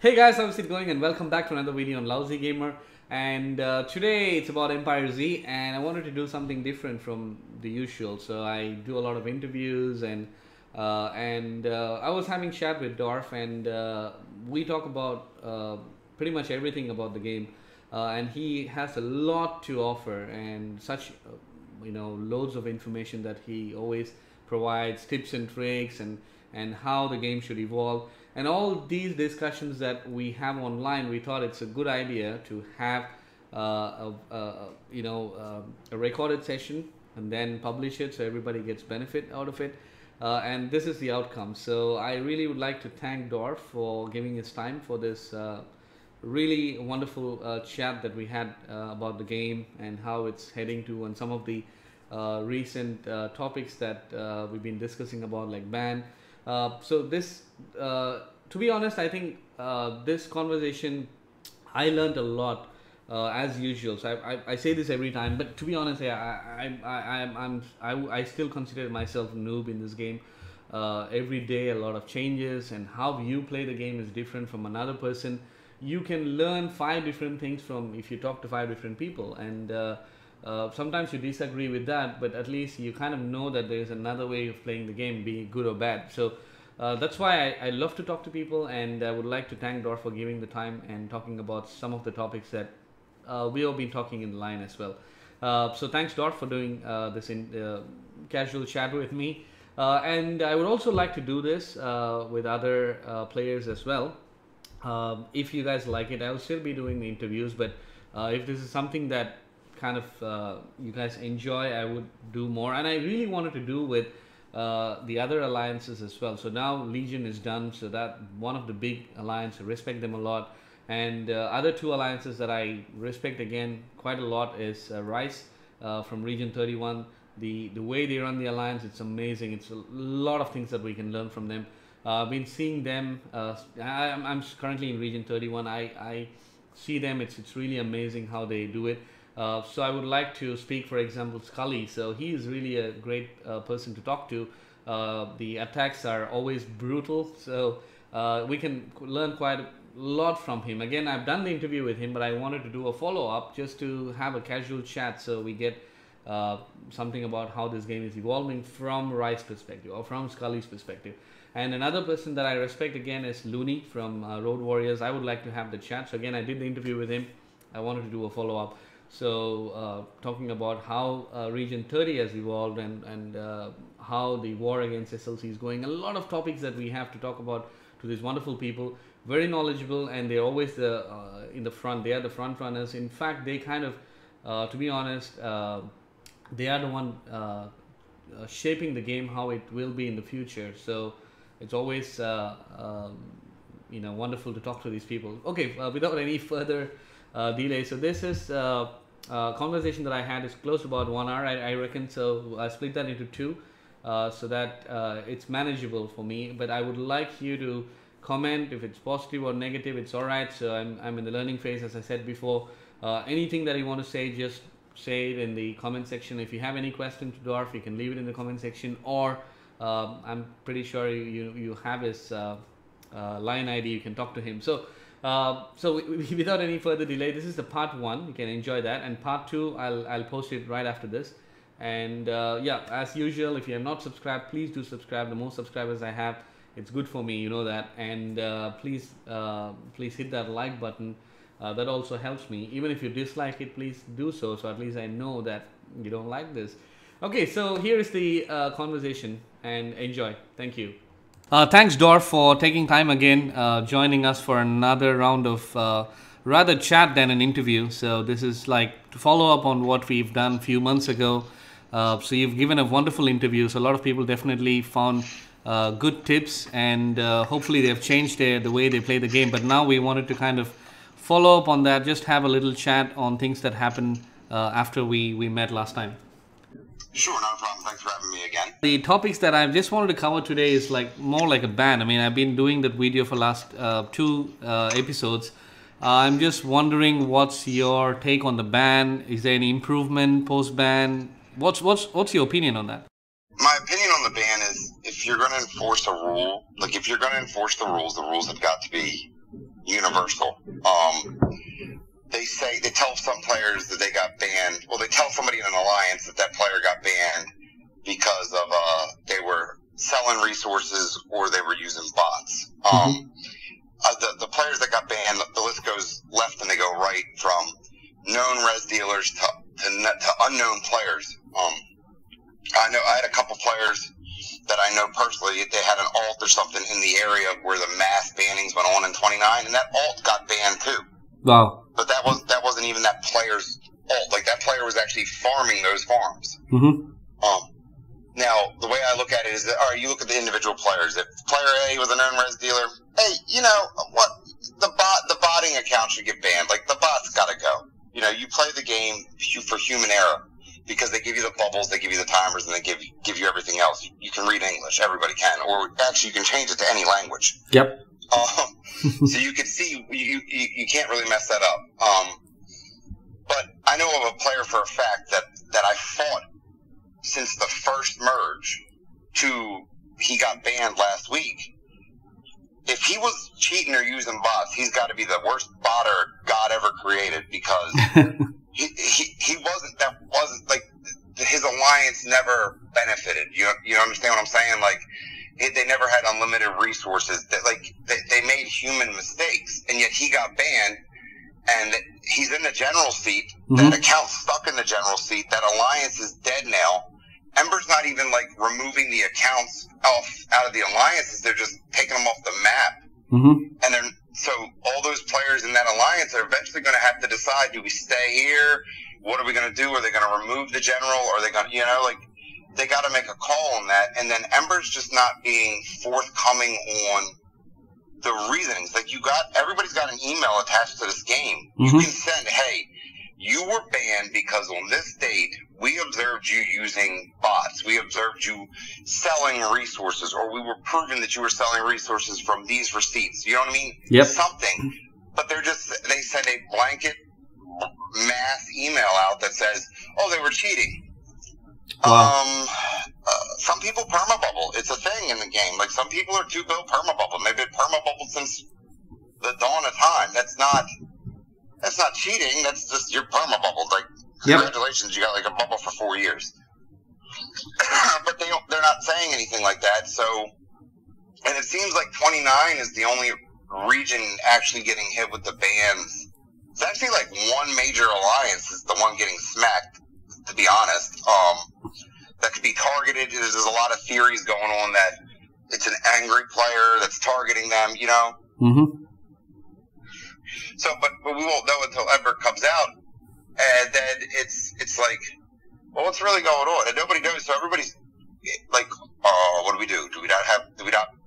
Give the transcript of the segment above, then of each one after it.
Hey guys, how's it going? And welcome back to another video on Lousy Gamer. And today it's about Empire Z, and I wanted to do something different from the usual. So I do a lot of interviews, and I was having chat with Dorf, and we talk about pretty much everything about the game. And he has a lot to offer, and such loads of information that he always provides, tips and tricks, and how the game should evolve. And all these discussions that we have online, we thought it's a good idea to have a recorded session and then publish it so everybody gets benefit out of it. And this is the outcome. So I really would like to thank Dorf for giving his time for this really wonderful chat that we had about the game and how it's heading to, and some of the recent topics that we've been discussing about, like ban. So this, to be honest, I think this conversation, I learned a lot as usual. So I say this every time, but to be honest, I still consider myself a noob in this game. Every day, a lot of changes, and how you play the game is different from another person. You can learn 5 different things from if you talk to 5 different people, and sometimes you disagree with that, but at least you kind of know that there is another way of playing the game, be it good or bad. So that's why I love to talk to people, and I would like to thank Dorf for giving the time and talking about some of the topics that we have been talking in the line as well. So thanks, Dorf, for doing this casual chat with me. And I would also like to do this with other players as well. If you guys like it, I will still be doing the interviews, but if this is something that kind of you guys enjoy, I would do more. And I really wanted to do with the other alliances as well. So now Legion is done, so that one of the big alliances, I respect them a lot. And other 2 alliances that I respect again quite a lot is Rice from Region 31. The way they run the alliance, it's amazing. It's a lot of things that we can learn from them. I've been seeing them. I'm currently in Region 31. I see them. It's really amazing how they do it. So I would like to speak, for example, Scully. So he is really a great person to talk to. The attacks are always brutal, so we can learn quite a lot from him. Again, I've done the interview with him, but I wanted to do a follow-up just to have a casual chat, so we get something about how this game is evolving from Rice's perspective or from Scully's perspective. And another person that I respect again is Looney from Road Warriors. I would like to have the chat. So again, I did the interview with him. I wanted to do a follow-up. So talking about how Region 30 has evolved, and how the war against SLC is going. A lot of topics that we have to talk about to these wonderful people. Very knowledgeable, and they're always in the front. They are the front runners. In fact, they kind of, to be honest, they are the one shaping the game how it will be in the future. So it's always wonderful to talk to these people. Okay, without any further delay, so this is conversation that I had is close to about 1 hour, I reckon. So I split that into 2 so that it's manageable for me. But I would like you to comment if it's positive or negative. It's all right. So I'm in the learning phase, as I said before. Anything that you want to say, just say it in the comment section. If you have any question to Dorf, you can leave it in the comment section, or I'm pretty sure you have his line ID. You can talk to him. So without any further delay, this is the part 1. You can enjoy that, and part 2 I'll post it right after this. And yeah, as usual, if you have not subscribed, please do subscribe. The more subscribers I have, it's good for me, you know that. And please hit that like button. That also helps me. Even if you dislike it, please do so at least I know that you don't like this. Okay, so here is the conversation, and enjoy. Thank you. Thanks, Dorf, for taking time again, joining us for another round of rather chat than an interview. So this is like to follow up on what we've done a few months ago. So you've given a wonderful interview. So a lot of people definitely found good tips, and hopefully they've changed the way they play the game. But now we wanted to kind of follow up on that, just have a little chat on things that happened after we met last time. Sure, no problem. Thanks for having me again. The topics that I just wanted to cover today is like more like a ban. I mean, I've been doing that video for last 2 episodes. I'm just wondering, what's your take on the ban? Is there any improvement post-ban? What's your opinion on that? My opinion on the ban is, if you're going to enforce a rule, like if you're going to enforce the rules have got to be universal. They tell some players that they got banned. Well, they tell somebody in an alliance that player got banned because of they were selling resources or they were using bots. The players that got banned, the list goes left and they go right, from known res dealers to unknown players. I know I had a couple players that I know personally. They had an alt or something in the area where the mass bannings went on in 29, and that alt got banned too. Wow. But that wasn't even that player's alt. Like, that player was actually farming those farms. Now, the way I look at it is that, all right, you look at the individual players. If player A was a known res dealer, hey, you know what? The botting account should get banned. Like, the bot's got to go. You know, you play the game for human error, because they give you the bubbles, they give you the timers, and they give you everything else. You can read English. Everybody can. Or actually, you can change it to any language. Yep. So you can see, you can't really mess that up. But I know of a player for a fact that I fought since the first merge to he got banned last week. If he was cheating or using bots, he's got to be the worst botter God ever created, because he wasn't like, his alliance never benefited. You understand what I'm saying? Like, they never had unlimited resources. They made human mistakes, and yet he got banned, and he's in the general seat. That account's stuck in the general seat. That alliance is dead now. Ember's not even like removing the accounts out of the alliances. They're just taking them off the map. And so all those players in that alliance are eventually going to have to decide: do we stay here? What are we going to do? Are they going to remove the general? Or are they going to, they got to make a call on that. And then Ember's just not being forthcoming on the reasonings. Like, everybody's got an email attached to this game. You can send, hey, you were banned because on this date, we observed you using bots. We observed you selling resources, or we were proving that you were selling resources from these receipts. You know what I mean? Yep. Something. But they send a blanket mass email out that says, oh, they were cheating. Wow. Some people permabubble. It's a thing in the game. Like, some people are 2-bill permabubble. They've been permabubbled since the dawn of time. That's not cheating. That's just your permabubble. Like, congratulations, you got like a bubble for 4 years. But they're not saying anything like that. So, and it seems like 29 is the only region actually getting hit with the bans. It's actually like one major alliance is the one getting smacked, to be honest. That could be targeted. There's a lot of theories going on that it's an angry player that's targeting them, you know? So, but we won't know until Ember comes out, and then it's like, well, what's really going on? And nobody knows. So everybody's like, what do we do?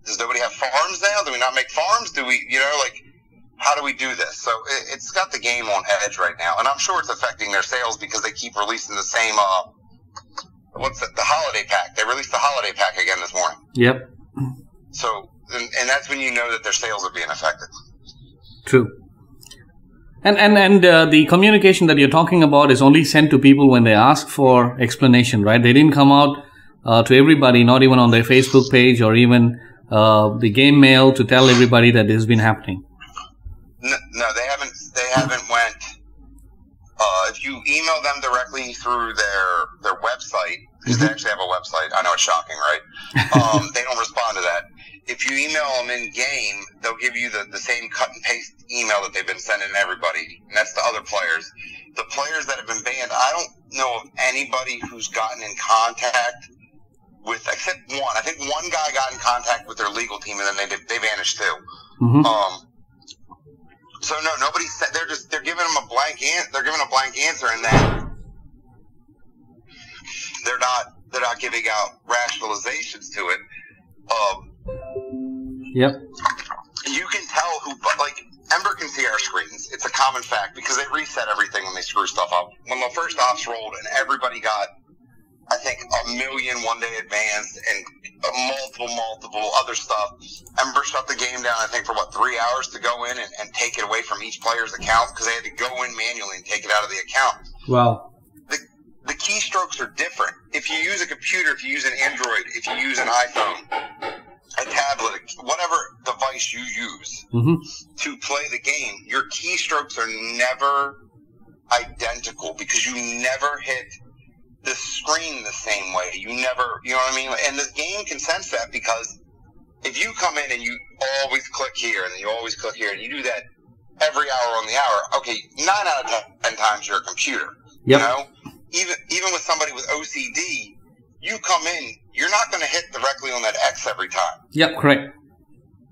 Does nobody have farms now? Do we not make farms? Do we, how do we do this? So it's got the game on edge right now, and I'm sure it's affecting their sales because they keep releasing the same, the holiday pack. They released the holiday pack again this morning. Yep. So, and that's when you know that their sales are being affected. True. And the communication that you're talking about is only sent to people when they ask for explanation, right? They didn't come out to everybody, not even on their Facebook page or even the game mail to tell everybody that this has been happening. No, they haven't. They haven't went. If you email them directly through their website, because they actually have a website. I know it's shocking, right? They don't respond to that. If you email them in game, they'll give you the same cut and paste email that they've been sending everybody, and that's the other players. The players that have been banned, I don't know of anybody who's gotten in contact with, except one. I think one guy got in contact with their legal team, and then they vanished too. So no, nobody's. They're giving them a blank answer, and then they're not giving out rationalizations to it. Yep. You can tell who, like, Ember can see our screens. It's a common fact because they reset everything when they screw stuff up. When the first ops rolled and everybody got, I think, 1 million one-day advanced and multiple other stuff, Ember shut the game down, I think, for 3 hours to go in and take it away from each player's account because they had to go in manually and take it out of the account. Wow. The keystrokes are different. If you use a computer, if you use an Android, if you use an iPhone, a tablet, whatever device device you use Mm-hmm. to play the game, your keystrokes are never identical because you never hit the screen the same way. You never, you know what I mean? And the game can sense that because if you come in and you always click here and you always click here and you do that every hour on the hour, okay, 9 out of 10 times you're a computer. Yep. You know? Even with somebody with OCD, you come in, you're not going to hit directly on that X every time. Yep, correct.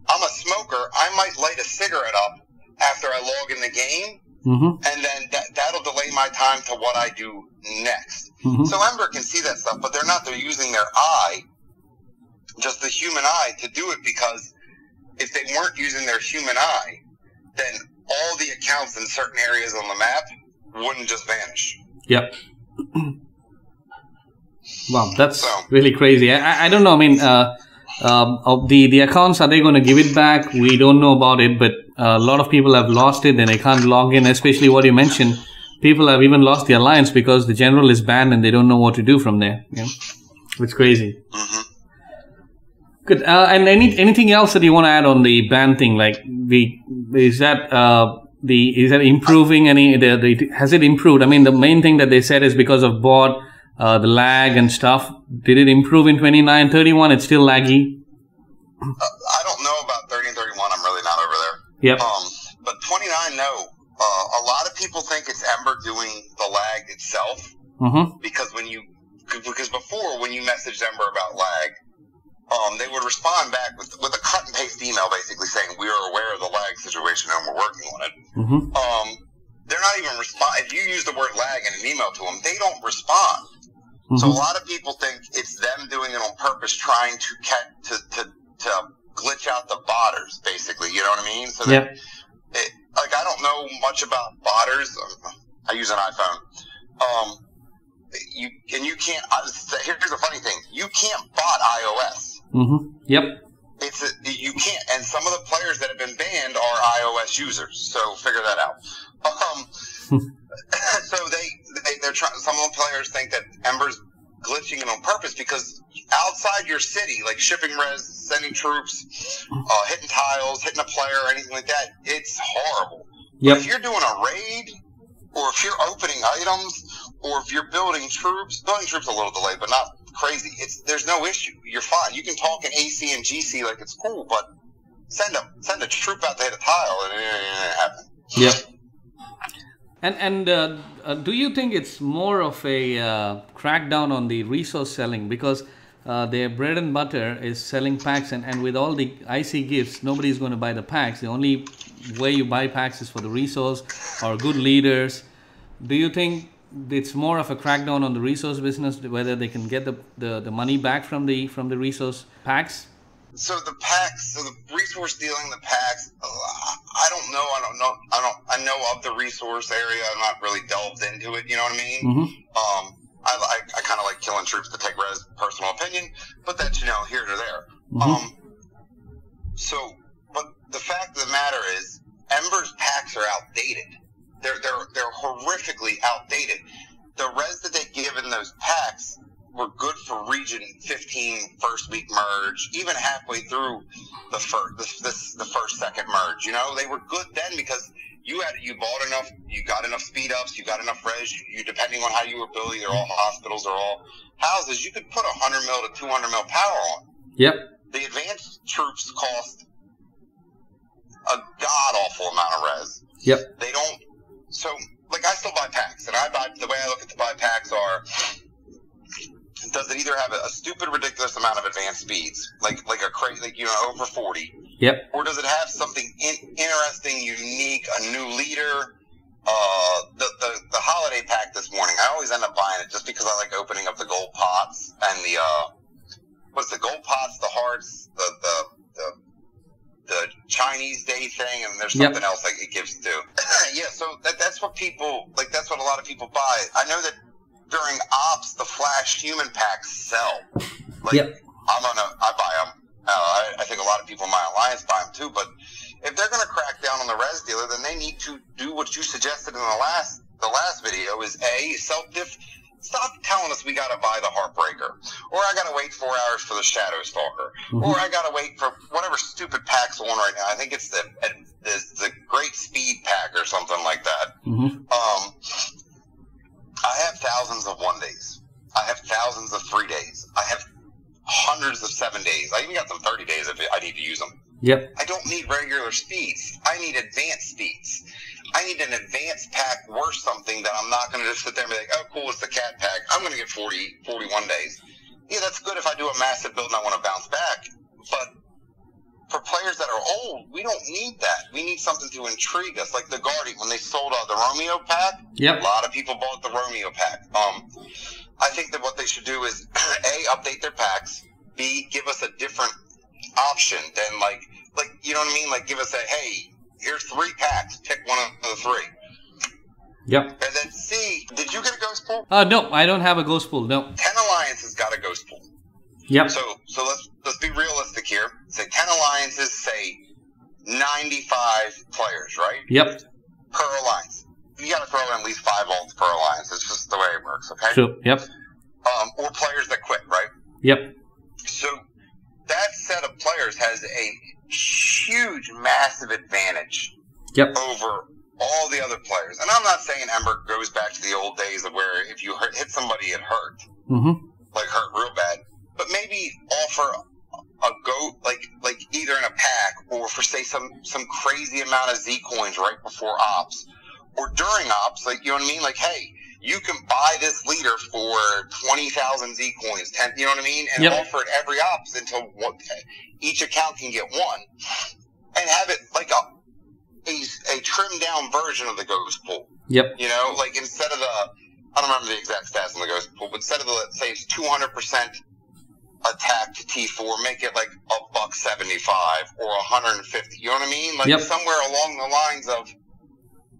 I'm a smoker. I might light a cigarette up after I log in the game, Mm-hmm. and then that'll delay my time to what I do next. Mm-hmm. So Ember can see that stuff, but they're not. They're using their eye, just the human eye, to do it because if they weren't using their human eye, then all the accounts in certain areas on the map wouldn't just vanish. Yep. Wow, that's So- really crazy. I don't know. I mean, of the accounts, are they going to give it back? We don't know about it, but a lot of people have lost it and they can't log in, especially what you mentioned. People have even lost the alliance because the general is banned and they don't know what to do from there. Yeah. It's crazy. Mm-hmm. Good. And anything else that you want to add on the ban thing? Like is that improving has it improved? I mean, the main thing that they said is because of bot, the lag and stuff. Did it improve in 29, 31? It's still laggy. I don't know about 30 and 31. I'm really not over there. Yep. But 29, no. A lot of people think it's Ember doing the lag itself Mm-hmm. because before when you messaged Ember about lag, they would respond back with a cut and paste email basically saying we are aware of the lag situation and we're working on it. Mm-hmm. They're not even respond. If you use the word lag in an email to them, they don't respond. Mm-hmm. So a lot of people think it's them doing it on purpose, trying to glitch out the botters, basically. You know what I mean? So Yep. I don't know much about botters. I use an iPhone. You can't. Here's the funny thing: you can't bot iOS. Mm-hmm. Yep. You can't. And some of the players that have been banned are iOS users. So figure that out. So they're trying. Some of the players think that Ember's glitching it on purpose because outside your city, like shipping res, sending troops, hitting tiles, hitting a player, or anything like that, it's horrible. Yep. But if you're doing a raid, or if you're opening items, or if you're building troops a little delayed, but not crazy. There's no issue. You're fine. You can talk in AC and GC like it's cool, but send a troop out to hit a tile and it ain't happen. Yep. And do you think it's more of a crackdown on the resource selling because their bread and butter is selling packs and with all the IC gifts, nobody's going to buy the packs. The only way you buy packs is for the resource or good leaders. Do you think it's more of a crackdown on the resource business, whether they can get the money back from the resource packs? So the resource dealing, the packs, I don't know. I know of the resource area. I'm not really delved into it. You know what I mean? Mm-hmm. I kind of like killing troops to take res, personal opinion, but that's, here or there. Mm-hmm. But the fact of the matter is, Ember's packs are outdated. They're horrific outdated. The res that they give in those packs were good for Region 15 first week merge, even halfway through the first second merge. They were good then because you bought enough, you got enough speed ups, you got enough res. You depending on how you were building, they're all hospitals, they're all houses. You could put 100 mil to 200 mil power on. Yep. The advanced troops cost a god awful amount of res. Yep. They don't. So, I still buy packs, and the way I look at the buy packs are, does it either have a stupid, ridiculous amount of advanced speeds, like over 40? Yep. Or does it have something interesting, unique, a new leader? The holiday pack this morning, I always end up buying it just because I like opening up the gold pots and the gold pots, the hearts, the Chinese Day thing, and there's something else like it gives too. Yeah, so that's what people like. That's what a lot of people buy. I know that during ops, the flash human packs sell. I buy them. I think a lot of people in my alliance buy them too. But if they're going to crack down on the res dealer, then they need to do what you suggested in the last video: is Stop telling us we got to buy the Heartbreaker, or I got to wait 4 hours for the Shadow Stalker, or I got to wait for whatever stupid pack's on right now. I think it's the Great Speed Pack or something like that. I have thousands of 1 days. I have thousands of 3 days. I have hundreds of 7 days. I even got some 30 days if I need to use them. Yep. I don't need regular speeds. I need advanced speeds. I need an advanced pack worth something that I'm not going to just sit there and be like, oh, cool, it's the cat pack. I'm going to get 41 days. Yeah, that's good if I do a massive build and I want to bounce back. But for players that are old, we don't need that. We need something to intrigue us. Like the Guardian, when they sold the Romeo pack, a lot of people bought the Romeo pack. I think that what they should do is, A, update their packs, B, give us a different option than like you know what I mean? Like give us a, hey, here's 3 packs, pick one of the 3. Yep. And then C, did you get a ghost pool? No, I don't have a ghost pool, no. 10 alliances got a ghost pool. Yep. So let's be realistic here. Say 10 alliances, say 95 players, right? Yep. Per alliance. You got to throw in at least 5 ults per alliance. It's just the way it works, okay? Sure. Yep. Or players that quit, right? Yep. So that set of players has a huge, massive advantage over all the other players. And I'm not saying Ember goes back to the old days of where if you hit somebody, it hurt. Like hurt real bad. But maybe offer a go, like either in a pack or for, say, some crazy amount of Z coins right before ops. Or during ops, like, you know what I mean? Like, hey, you can buy this leader for 20,000 Z coins, 10, you know what I mean? And offer it every ops until each account can get 1. And have it like a trimmed down version of the ghost pool. Yep. You know, like instead of I don't remember the exact stats on the ghost pool, but instead of let's say it's 200% attack to T4, make it like $175 or 150. You know what I mean? Like somewhere along the lines of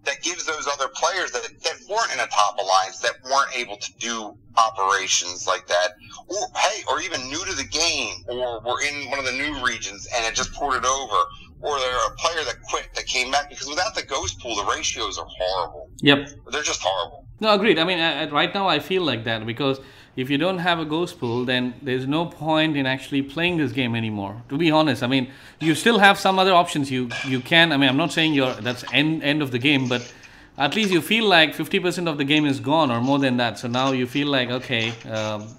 that gives those other players that weren't in a top alliance, that weren't able to do operations like that, or hey, or even new to the game, or were in one of the new regions and it just ported over, or they're a player that quit that came back, because without the ghost pool, the ratios are horrible. Yep. They're just horrible. No, agreed. I mean, right now I feel like that because if you don't have a ghost pool, then there's no point in actually playing this game anymore. To be honest, I mean, you still have some other options. You can. I mean, I'm not saying that's end of the game, but at least you feel like 50% of the game is gone or more than that. So now you feel like, okay,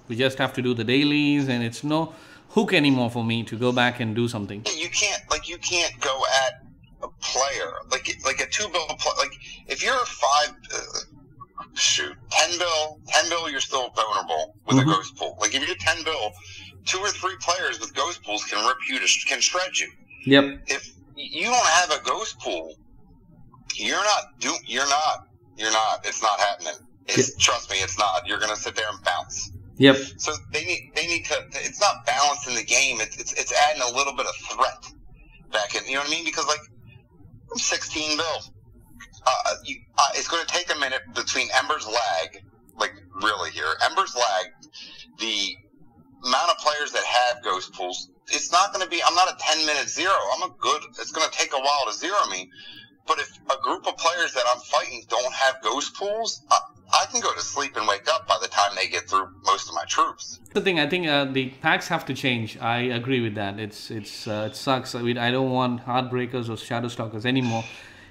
we just have to do the dailies, and it's no hook anymore for me to go back and do something. You can't go at a player like a 2-bill like if you're 10 bill, you're still vulnerable with a ghost pool. Like if you're 10 bill, 2 or 3 players with ghost pools can rip you can shred you. Yep. If you don't have a ghost pool, it's not happening. Trust me, it's not. You're gonna sit there and bounce. Yep. So they need to. It's not balancing the game. It's adding a little bit of threat back in. You know what I mean? Because like I'm 16 bill. It's going to take a minute between Ember's lag, like really here. Ember's lag, the amount of players that have ghost pools, it's not going to be, I'm not a 10-minute zero. It's going to take a while to zero me. But if a group of players that I'm fighting don't have ghost pools, I can go to sleep and wake up by the time they get through most of my troops. The thing, I think the packs have to change. I agree with that. It sucks. I don't want Heartbreakers or Shadow Stalkers anymore.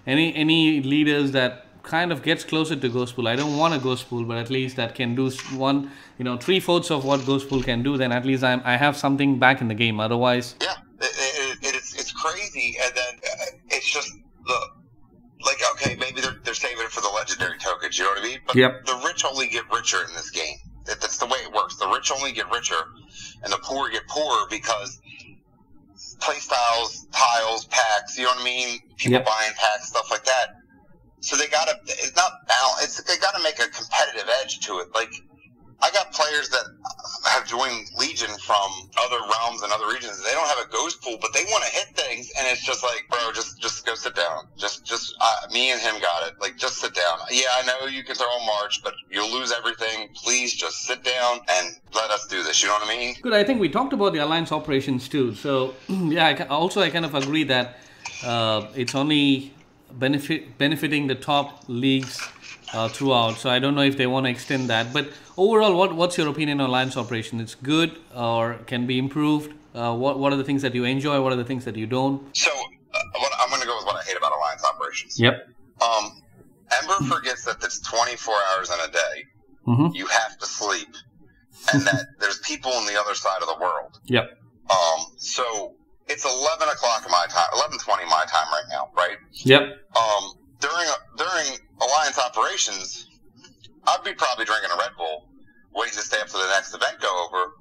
Any leaders that kind of gets closer to Ghost Pool. I don't want a Ghost Pool, but at least that can do 3/4 of what Ghost Pool can do. Then at least I have something back in the game. Otherwise, yeah, it's crazy, and then it's just okay, maybe they're saving it for the legendary tokens. You know what I mean? But the rich only get richer in this game. That's the way it works. The rich only get richer, and the poor get poorer because playstyles, tiles, packs, you know what I mean? People buying packs, stuff like that. So they gotta make a competitive edge to it. Like, I got players that have joined Legion from other realms and other regions. They don't have a ghost pool, but they want to hit things, and it's just like, bro, just go sit down. Me and him got it. Like, just sit down. Yeah, I know you can throw a march, but you'll lose everything. Please just sit down and let us do this. You know what I mean? Good. I think we talked about the alliance operations too. So yeah, I kind of agree that it's only benefiting the top leagues throughout. So I don't know if they want to extend that. But overall, what's your opinion on Alliance operation? It's good or can be improved? What are the things that you enjoy? What are the things that you don't? So I'm going to go with what I hate about Alliance operations. Yep. Ember forgets that it's 24 hours in a day. Mm-hmm. You have to sleep, and that there's people on the other side of the world. Yep. So it's 11 o'clock my time, 11:20 my time right now, right? Yep. During Alliance operations, I'd be probably drinking a Red Bull, waiting to stay up to the next event go over,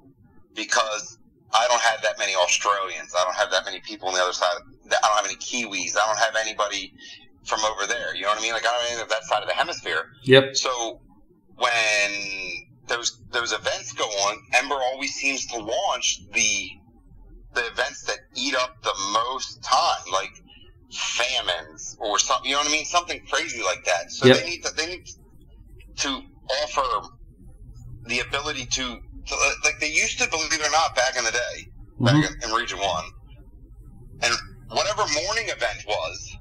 because I don't have that many Australians. I don't have that many people on the other side. I don't have any Kiwis. I don't have anybody from over there. You know what I mean? Like, I don't have anything of that side of the hemisphere. Yep. So when those events go on, Ember always seems to launch the events that eat up the most time, like famines or something. You know what I mean? Something crazy like that. So yep. they need to offer the ability to like they used to, believe it or not, back in the day, back in Region 1. And whatever morning event was,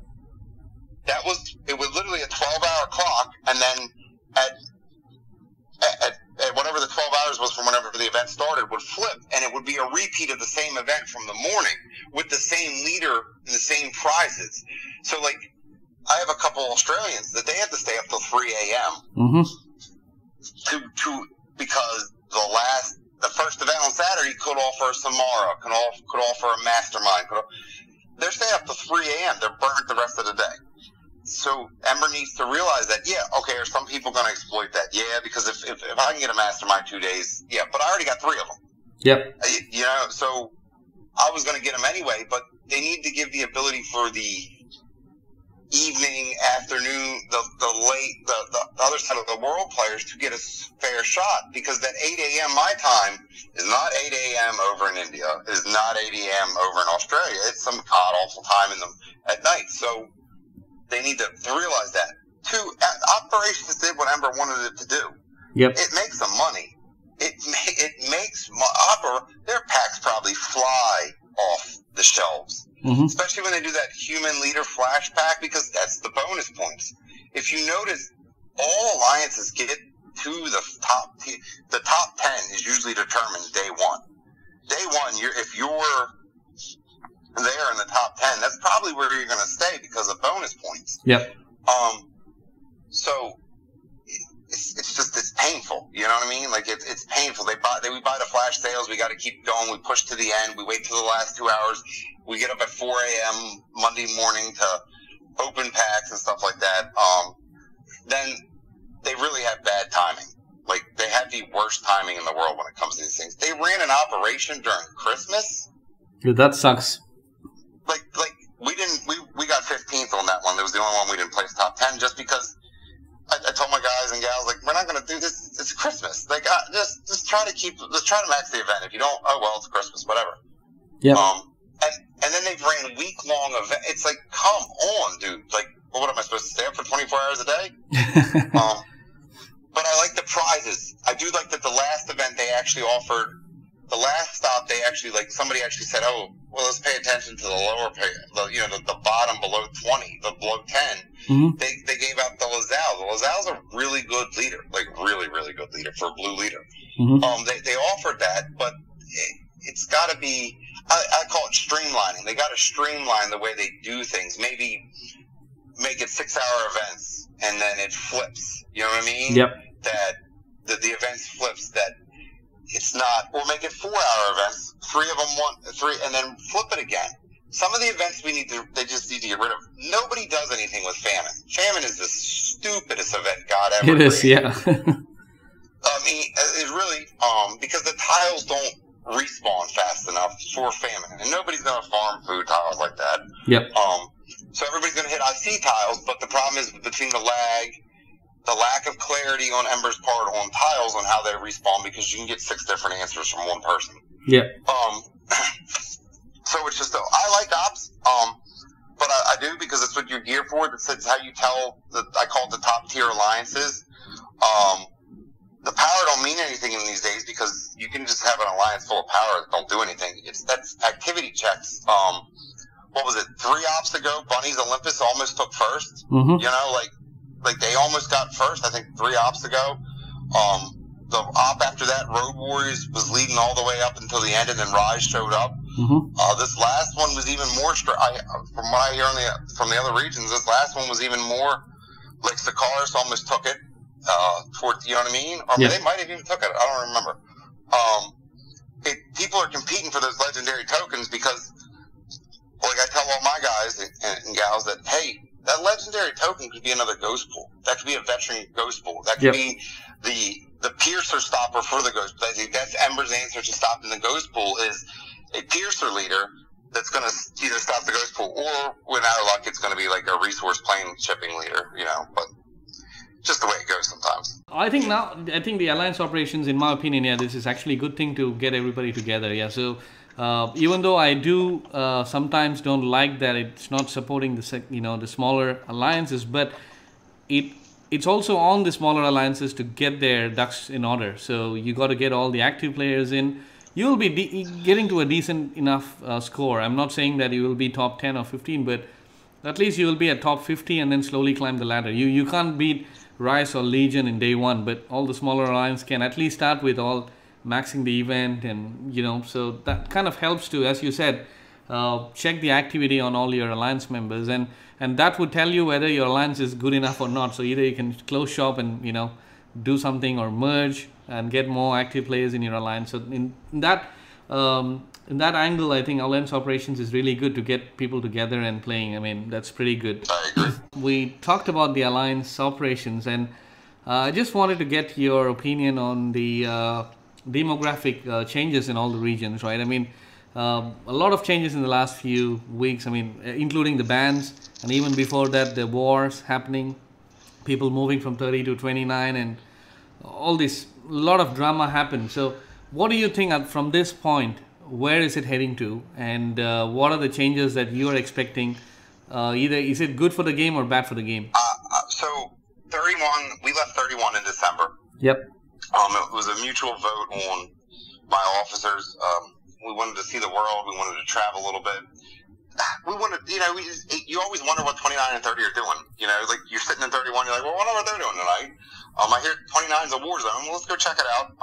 it was literally a 12-hour clock, and then at whatever the 12 hours was from whenever the event started would flip, and it would be a repeat of the same event from the morning with the same leader and the same prizes. So, like, I have a couple Australians that they have to stay up till 3 a.m. Because the first event on Saturday could offer a Samara, could offer a Mastermind. They're staying up till 3 a.m. They're burnt the rest of the day. So Ember needs to realize that, are some people going to exploit that? Yeah, because if I can get a Mastermind 2 days, but I already got 3 of them. Yep. So I was going to get them anyway, but they need to give the ability for the evening, afternoon, the other side of the world players to get a fair shot, because that 8 a.m. my time is not 8 a.m. over in India, is not 8 a.m. over in Australia. It's some god-awful time at night. So they need to realize that. Operations did what Ember wanted it to do. Yep. It makes them money. It makes their packs probably fly off the shelves. Especially when they do that human leader flash pack, because that's the bonus points. If you notice, all alliances get to the top 10 is usually determined day one. Day one, if you're there in the top 10, that's probably where you're going to stay because of bonus points. Yep. So it's painful. You know what I mean? Like, it's painful. We buy the flash sales. We got to keep going. We push to the end. We wait till the last 2 hours. We get up at 4 a.m. Monday morning to open packs and stuff like that. Then they really have bad timing. Like, they have the worst timing in the world when it comes to these things. They ran an operation during Christmas. Dude, that sucks. Like we got 15th on that one. It was the only one we didn't place top 10, just because I told my guys and gals, like, we're not going to do this. It's Christmas. Like, just try to max the event. If you don't, oh well, it's Christmas, whatever. Yeah. And then they've ran week-long event. It's like, come on, dude. Like, well, what am I supposed to stay up for 24 hours a day? But I like the prizes. I do like that the last event they actually offered. The last stop, they actually, like, somebody actually said, oh, well, let's pay attention to the lower pay, the bottom below 20, the below 10. They gave out the Lousy. The Lousy's a really good leader, like, really, really good leader for a blue leader. They offered that, but it's got to be, I call it streamlining. They got to streamline the way they do things. Maybe make it 6-hour events, and then it flips. You know what I mean? Yep. That the events flips, that it's not, or make it 4-hour events, 3 of them, 3, and then flip it again. Some of the events they just need to get rid of. Nobody does anything with famine. Famine is the stupidest event God ever created. It is, yeah. I mean, it really, because the tiles don't respawn fast enough for famine, and nobody's going to farm food tiles like that. Yep. So everybody's going to hit IC tiles, but the problem is between the lack of clarity on Ember's part on tiles on how they respawn, because you can get 6 different answers from one person. Yeah. So it's just, I like ops, but I do, because it's what you're geared for. It's how you tell, I call it the top tier alliances. The power don't mean anything in these days, because you can just have an alliance full of power that don't do anything. That's activity checks. What was it, 3 ops ago, Bunny's Olympus almost took first. You know, like like they almost got first. I think 3 ops ago. The op after that, Road Warriors, was leading all the way up until the end, and then Rise showed up. This last one was even more. From what I hear from the other regions, this last one was even more. Like Sakaris almost took it towards, you know what I mean? Or they might have even took it. I don't remember. People are competing for those legendary tokens because, like I tell all my guys and gals that, hey, that legendary token could be another ghost pool. That could be a veteran ghost pool. That could be the piercer stopper for the ghost. I think that's Ember's answer to stopping the ghost pool is a piercer leader that's going to either stop the ghost pool or, with our luck, it's going to be like a resource plane shipping leader, you know, but just the way it goes sometimes. I think the alliance operations, in my opinion, this is actually a good thing to get everybody together. So even though I do sometimes don't like that it's not supporting the smaller alliances, but it's also on the smaller alliances to get their ducks in order. So you got to get all the active players in. You will be getting to a decent enough score. I'm not saying that you will be top 10 or 15, but at least you will be at top 50 and then slowly climb the ladder. You can't beat Rise or Legion in day one, but all the smaller alliance can at least start with all maxing the event, and so that kind of helps to, as you said, check the activity on all your alliance members, and that would tell you whether your alliance is good enough or not. So either you can close shop and do something, or merge and get more active players in your alliance. So in that angle, I think alliance operations is really good to get people together and playing. I mean, that's pretty good. I agree. We talked about the alliance operations, and I just wanted to get your opinion on the demographic changes in all the regions, right? I mean, a lot of changes in the last few weeks, I mean, including the bans, and even before that, the wars happening, people moving from 30 to 29, and all this, a lot of drama happened. So what do you think from this point, where is it heading to, and what are the changes that you are expecting? Either is it good for the game or bad for the game? So 31, we left 31 in December. Yep. It was a mutual vote on my officers. We wanted to see the world. We wanted to travel a little bit. We wanted, you always wonder what 29 and 30 are doing. Like you're sitting in 31, you're like, well, what are they doing tonight? I hear 29 is a war zone. Well, let's go check it out.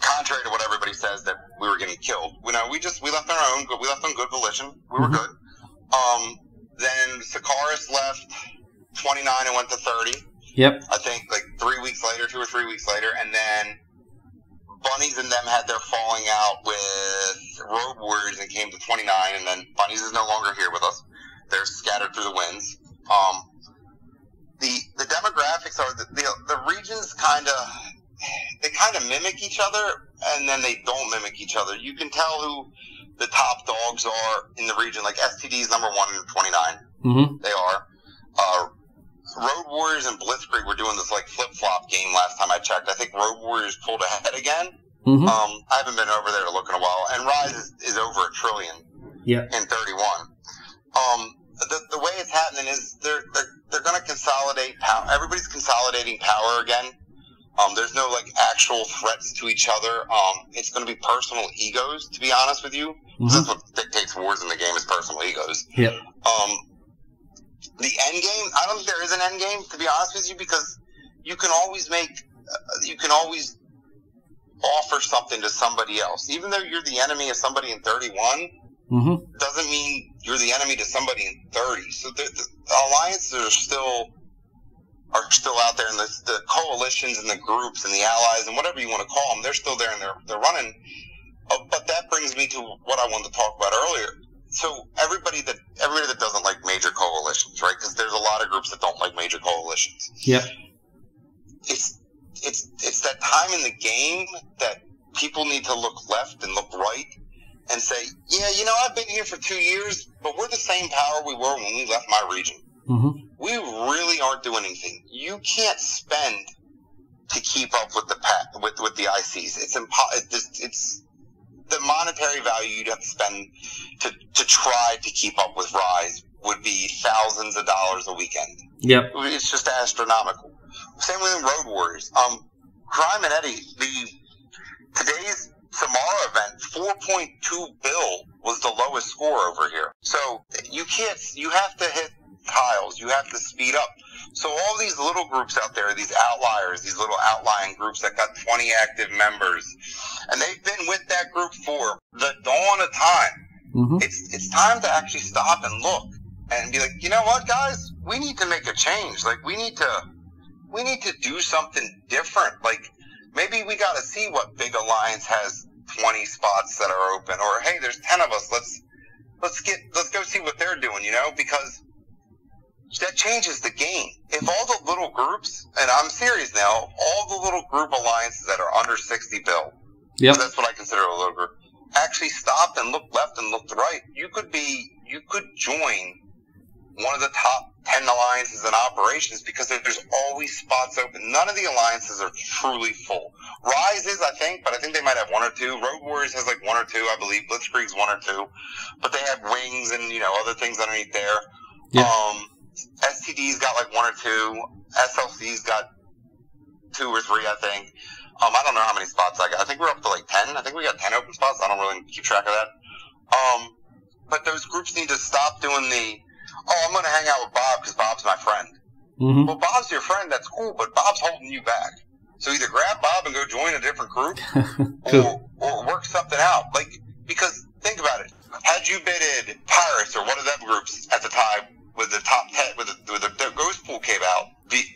Contrary to what everybody says that we were getting killed, we left on our own. We left on good volition. We were good. Then Sakaris left 29 and went to 30. Yep. I think like 2 or 3 weeks later, and then Bunnies and them had their falling out with Road Warriors and came to 29, and then Bunnies is no longer here with us. They're scattered through the winds. The demographics are the regions kind of mimic each other, and then they don't mimic each other. You can tell who the top dogs are in the region. Like STD is number 1 in 29. Mm-hmm. They are. Road Warriors and Blitzkrieg were doing this like flip-flop game last time I checked. I think Road Warriors pulled ahead again. Mm-hmm. I haven't been over there to look in a while. And Rise is over $1 trillion in 31. The way it's happening is they're going to consolidate power. Everybody's consolidating power again. There's no like actual threats to each other. It's going to be personal egos, to be honest with you. Mm-hmm. That's what dictates wars in the game is personal egos. Yeah. The end game, I don't think there is an end game, to be honest with you, because you can always offer something to somebody else. Even though you're the enemy of somebody in 31, mm-hmm. doesn't mean you're the enemy to somebody in 30. So the alliances are still out there, and the coalitions and the groups and the allies and whatever you want to call them, they're still there and they're running. But that brings me to what I wanted to talk about earlier. So everybody that doesn't like major coalitions, right? Because there's a lot of groups that don't like major coalitions. Yeah. It's that time in the game that people need to look left and look right and say, yeah, I've been here for 2 years, but we're the same power we were when we left my region. Mm-hmm. We really aren't doing anything. You can't spend to keep up with the ICs. It's the monetary value you'd have to spend to try to keep up with Rise would be thousands of dollars a weekend. Yep. It's just astronomical. Same with Road Warriors. Crime and Eddie, today's Samara event, 4.2 bill was the lowest score over here. So you have to hit tiles. You have to speed up. So all these little groups out there, these outliers, these little outlying groups that got 20 active members, and they've been with that group for the dawn of time. Mm-hmm. It's time to actually stop and look and be like, you know what, guys? We need to make a change. Like, we need to do something different. Like, maybe we got to see what big alliance has 20 spots that are open, or hey, there's 10 of us. Let's go see what they're doing, you know, because that changes the game. If all the little groups, and I'm serious now, all the little group alliances that are under 60 bill, yep. that's what I consider a little group, actually stopped and looked left and looked right, you could join one of the top 10 alliances in operations because there's always spots open. None of the alliances are truly full. Rise is, I think, but I think they might have one or two. Road Warriors has like one or two, I believe. Blitzkrieg's one or two. But they have wings and, you know, other things underneath there. Yeah. STD's got like one or two. SLC's got 2 or 3, I think. I don't know how many spots I got. I think we're up to like 10. I think we got 10 open spots. I don't really keep track of that. But those groups need to stop doing I'm going to hang out with Bob because Bob's my friend. Mm-hmm. Well, Bob's your friend. That's cool, but Bob's holding you back. So either grab Bob and go join a different group or work something out. Like, because think about it. Had you bidded Pirates or one of them groups at the time with the top 10, with the Ghost Pool came out,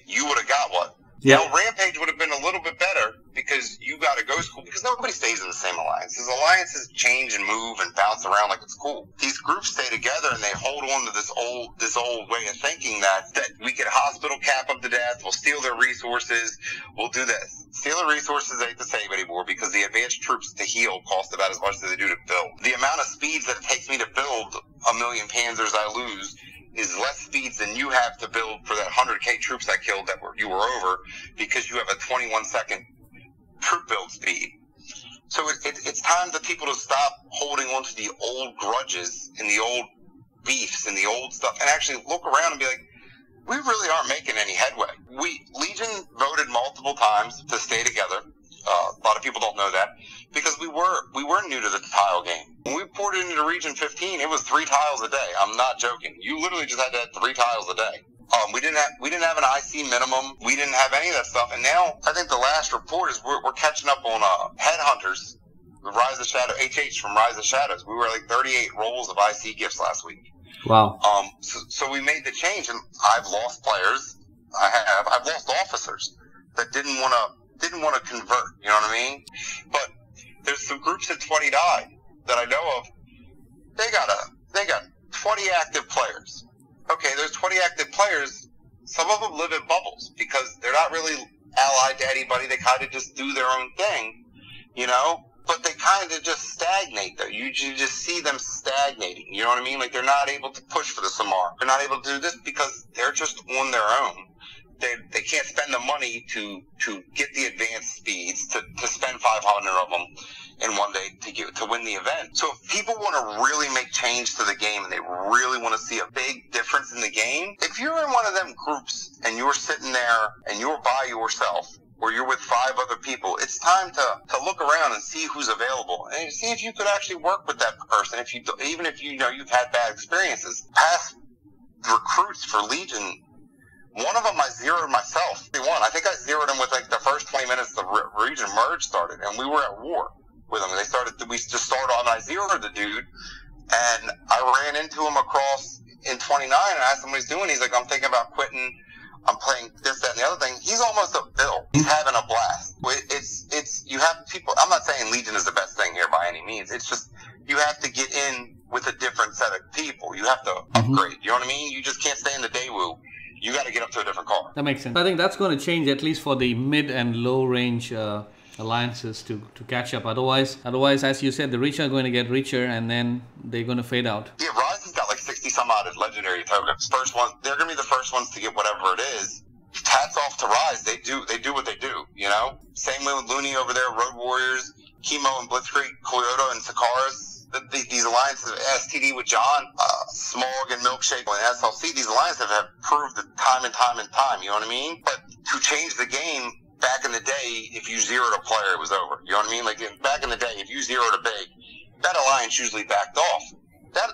you would have got one. Yeah. Now, Rampage would have been a little bit better because you got a Ghost Pool, because nobody stays in the same alliances. Alliances change and move and bounce around like it's cool. These groups stay together and they hold on to this old way of thinking that we could hospital cap them to death, we'll steal their resources, we'll do this. Steal the resources ain't the same anymore because the advanced troops to heal cost about as much as they do to build. The amount of speeds that it takes me to build 1,000,000 Panzers I lose is less speeds than you have to build for that 100K troops I killed you were over because you have a 21-second troop build speed. So it's time for people to stop holding on to the old grudges and the old beefs and the old stuff and actually look around and be like, we really aren't making any headway. Legion voted multiple times to stay together. A lot of people don't know that because we were new to the tile game. When we ported into Region 15, it was 3 tiles a day. I'm not joking. You literally just had to have 3 tiles a day. We didn't have an IC minimum. We didn't have any of that stuff. And now I think the last report is we're catching up on Headhunters, Rise of Shadow, HH from Rise of Shadows. We were like 38 rolls of IC gifts last week. Wow. So we made the change, and I've lost players. I've lost officers that didn't want to convert. You know what I mean? But there's some groups at 20 died that I know of. They got 20 active players. Okay, those 20 active players, some of them live in bubbles because they're not really allied to anybody. They kind of just do their own thing, you know? But they kind of just stagnate, though. You just see them stagnating. You know what I mean? Like, they're not able to push for the Samar. They're not able to do this because they're just on their own. They can't spend the money to get the advanced speeds, to spend 500 of them in one day to win the event. So if people want to really make change to the game and they really want to see a big difference in the game, if you're in one of them groups and you're sitting there and you're by yourself, or you're with 5 other people, it's time to look around and see who's available and see if you could actually work with that person. Even if you know you've had bad experiences. Past recruits for Legion, one of them I zeroed myself. I think I zeroed him with like the first 20 minutes the Region merge started, and we were at war with them. We just started on. I zeroed the dude, and I ran into him across in 29 and asked him what he's doing. He's like, I'm thinking about quitting. I'm playing this, that, and the other thing. He's almost a bill. He's having a blast. You have people. I'm not saying Legion is the best thing here by any means. It's just you have to get in with a different set of people. You have to upgrade. You know what I mean? You just can't stay in the Daewoo. You got to get up to a different car. That makes sense. I think that's going to change at least for the mid and low range alliances to catch up. Otherwise, as you said, the rich are going to get richer and then they're going to fade out. Yeah, Rise has got like 60 some odd legendary tokens. They're going to be the first ones to get whatever it is. Hats off to Rise. They do what they do, you know? Same way with Looney over there, Road Warriors, Chemo and Blitzkrieg, Toyota and Sakaris. These alliances, STD with John, Smog and Milkshake and SLC, these alliances have proved it time and time and time, you know what I mean? But to change the game, back in the day, if you zeroed a player, it was over. You know what I mean? Like, back in the day, if you zeroed a big, that alliance usually backed off.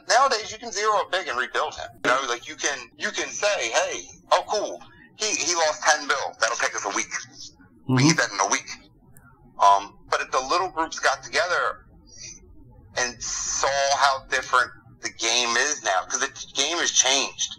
nowadays you can zero it big and rebuild him. You know, like you can say, hey, oh cool, he lost 10 bill. That'll take us a week. Mm-hmm. We get that in a week. But if the little groups got together and saw how different the game is now, because the game has changed.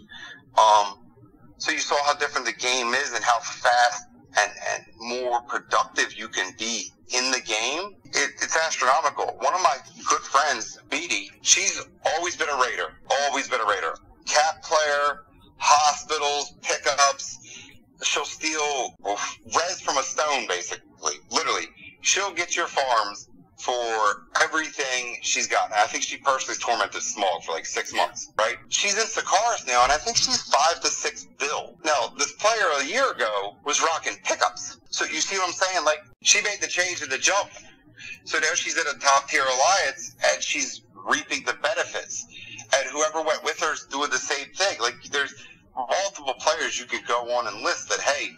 So you saw how different the game is and how fast and more productive you can be in the game. It's astronomical. One of my good friends, Beatty, she's always been a raider. Always been a raider. Cap player, hospitals, pickups. She'll steal res from a stone, basically. Literally. She'll get your farms for everything she's got. And I think she personally tormented Smog for like 6 months, right? She's in Sakaris now, and I think she's 5 to 6 bill. Now, this player a year ago was rocking pickups. So you see what I'm saying? Like, she made the change in the jump. So now she's in a top-tier alliance, and she's reaping the benefits. And whoever went with her is doing the same thing. Like, there's multiple players you could go on and list that, hey,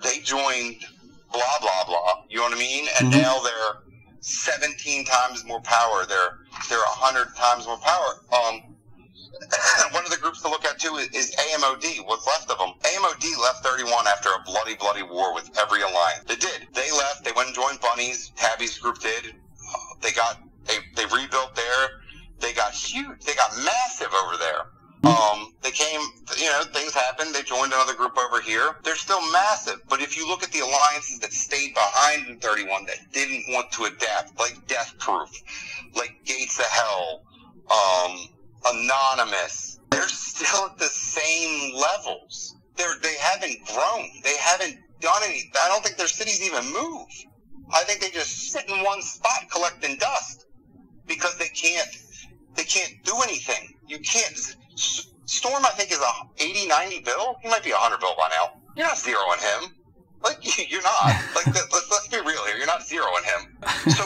they joined blah, blah, blah. You know what I mean? And Mm-hmm. now they're 17 times more power. They're 100 times more power. One of the groups to look at too is AMOD. What's left of them? AMOD left 31 after a bloody war with every alliance. They did. They left. They went and joined Bunnies. Tabby's group did. They rebuilt there. They got huge. They got massive over there. They came, things happened. They joined another group over here. They're still massive. But if you look at the alliances that stayed behind in 31 that didn't want to adapt, like Death Proof, like Gates of Hell, Anonymous, they're still at the same levels. They haven't grown. They haven't done anything. I don't think their cities even move. I think they just sit in one spot collecting dust because they can't do anything. You can't. Storm, I think, is a 80, 90 bill. He might be 100 bill by now. You're not zeroing him. Like, you're not. Like, let's be real here. You're not zeroing him. So,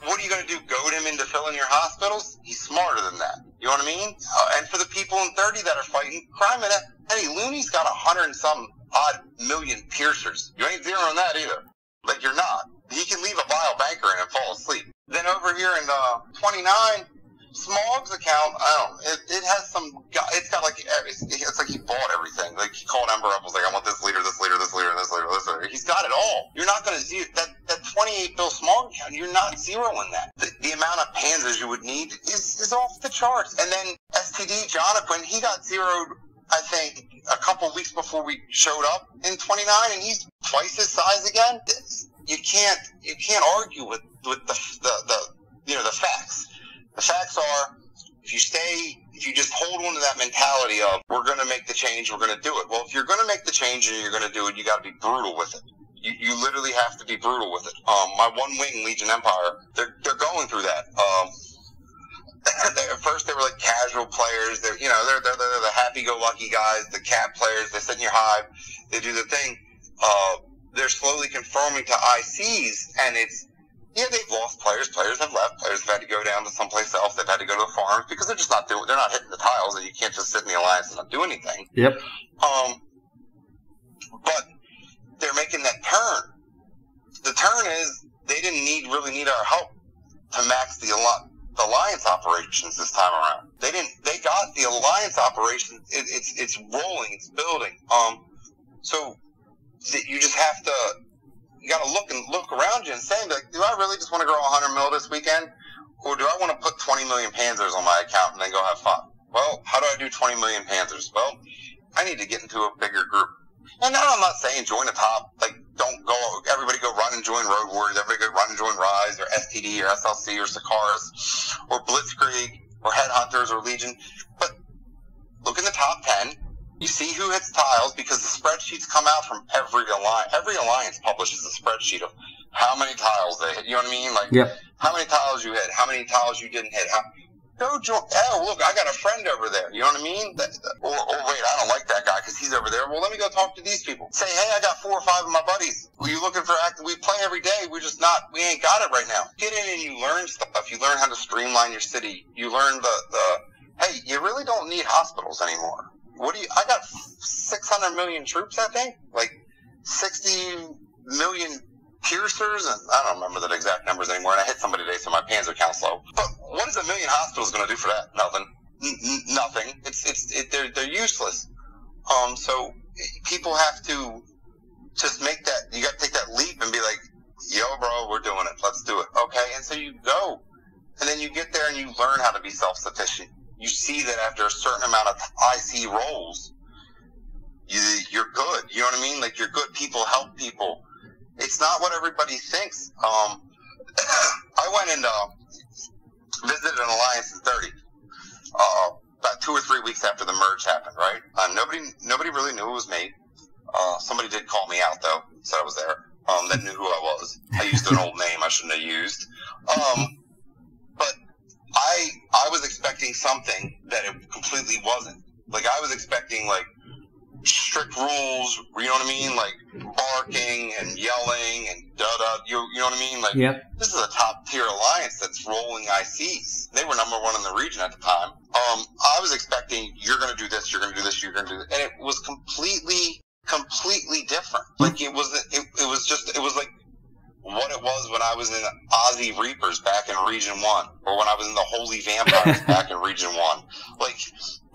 what are you going to do? Goad him into filling your hospitals? He's smarter than that. You know what I mean? And for the people in 30 that are fighting crime, and hey, Looney's got 100 and some odd million piercers. You ain't zeroing that either. Like, you're not. He can leave a vile banker in and fall asleep. Then over here in 29, Smog's account, it has some, it's got like, it's like he bought everything. Like, he called Ember up, was like, I want this leader, this leader, this leader, this leader, this leader. He's got it all. You're not going to zero, that 28 bill Smog account, you're not zeroing that. The amount of panzers you would need is off the charts. And then STD, Jonathan, he got zeroed, I think, a couple weeks before we showed up in 29, and he's twice his size again. You can't argue with the facts. The facts are, if you just hold on to that mentality of, we're going to make the change, we're going to do it. Well, if you're going to make the change and you're going to do it, you got to be brutal with it. You literally have to be brutal with it. My one wing, Legion Empire, they're going through that. At first they were like casual players. They're the happy-go-lucky guys, the cat players. They sit in your hive. They do the thing. They're slowly conforming to ICs, and they've lost players. Players have left. Players have had to go down to someplace else. They've had to go to the farms because they're not hitting the tiles, and you can't just sit in the alliance and not do anything. Yep. But they're making that turn. The turn is they didn't really need our help to max the alliance operations this time around. They got the alliance operations. It's rolling. It's building. So you just have to. You got to look around you and say, like, do I really just want to grow 100 mil this weekend? Or do I want to put 20 million panzers on my account and then go have fun? Well, how do I do 20 million panzers? Well, I need to get into a bigger group. And now I'm not saying join a top, like, everybody go run and join Road Warriors, everybody go run and join Rise, or STD, or SLC, or Sakaris, or Blitzkrieg, or Headhunters, or Legion. But look in the top 10. You see who hits tiles, because the spreadsheets come out from every alliance. Every alliance publishes a spreadsheet of how many tiles they hit. You know what I mean? Like, yep. How many tiles you hit, how many tiles you didn't hit. Go join. Oh, look, I got a friend over there. You know what I mean? Or wait, I don't like that guy because he's over there. Well, let me go talk to these people. Say, hey, I got 4 or 5 of my buddies. Are you looking for active? We play every day. We ain't got it right now. Get in and you learn stuff. You learn how to streamline your city. You learn hey, you really don't need hospitals anymore. I got 600 million troops, I think, like 60 million piercers, and I don't remember the exact numbers anymore, and I hit somebody today, so my panzer count's low. But what is a million hospitals going to do for that? Nothing. nothing. They're useless. So people have to just make that. You got to take that leap and be like, "Yo, bro, we're doing it. Let's do it." Okay, and so you go, and then you get there and you learn how to be self-sufficient. You see that after a certain amount of IC roles, you're good. You know what I mean? Like, you're good. People help people. It's not what everybody thinks. I went and visited an Alliance in 30 about 2 or 3 weeks after the merge happened, right? Nobody really knew it was me. Somebody did call me out, though, said I was there. They knew who I was. I used an old name I shouldn't have used. But I was expecting something that it completely wasn't. Like, I was expecting, like, strict rules, you know what I mean? Like, barking and yelling and da-da, you know what I mean? Like, yep. This is a top-tier alliance that's rolling ICs. They were number 1 in the region at the time. I was expecting, you're going to do this, you're going to do this, you're going to do this. And it was completely different. Like, it was like what it was when I was in Aussie Reapers back in Region 1, or when I was in the Holy Vampires back in Region 1. Like,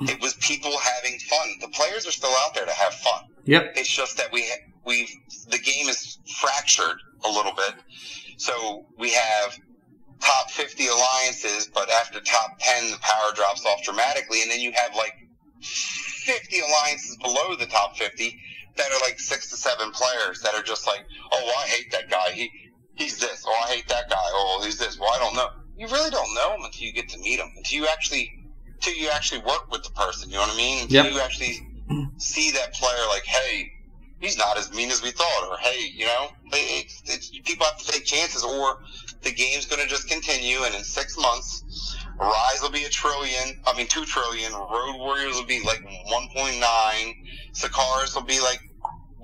it was people having fun. The players are still out there to have fun. Yep. It's just that the game is fractured a little bit. So we have top 50 alliances, but after top 10, the power drops off dramatically, and then you have like 50 alliances below the top 50 that are like 6 to 7 players that are just like, oh, I hate that guy. He's this. Oh, I hate that guy. Oh, he's this. Well, I don't know. You really don't know him until you get to meet him. Until you actually work with the person. You know what I mean? Until you actually see that player like, hey, he's not as mean as we thought, or hey, you know, people have to take chances, or the game's going to just continue, and in 6 months, Rise will be 2 trillion, Road Warriors will be like 1.9, Sakaris will be like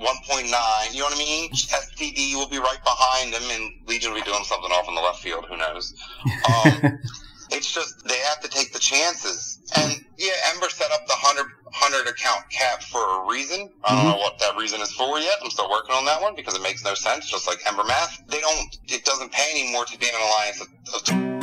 1.9, you know what I mean? STD will be right behind them, and Legion will be doing something off in the left field, who knows? It's just, they have to take the chances. And yeah, Ember set up the 100 account cap for a reason. I don't know what that reason is for yet. I'm still working on that one because it makes no sense, just like Ember math. It doesn't pay anymore to be in an alliance of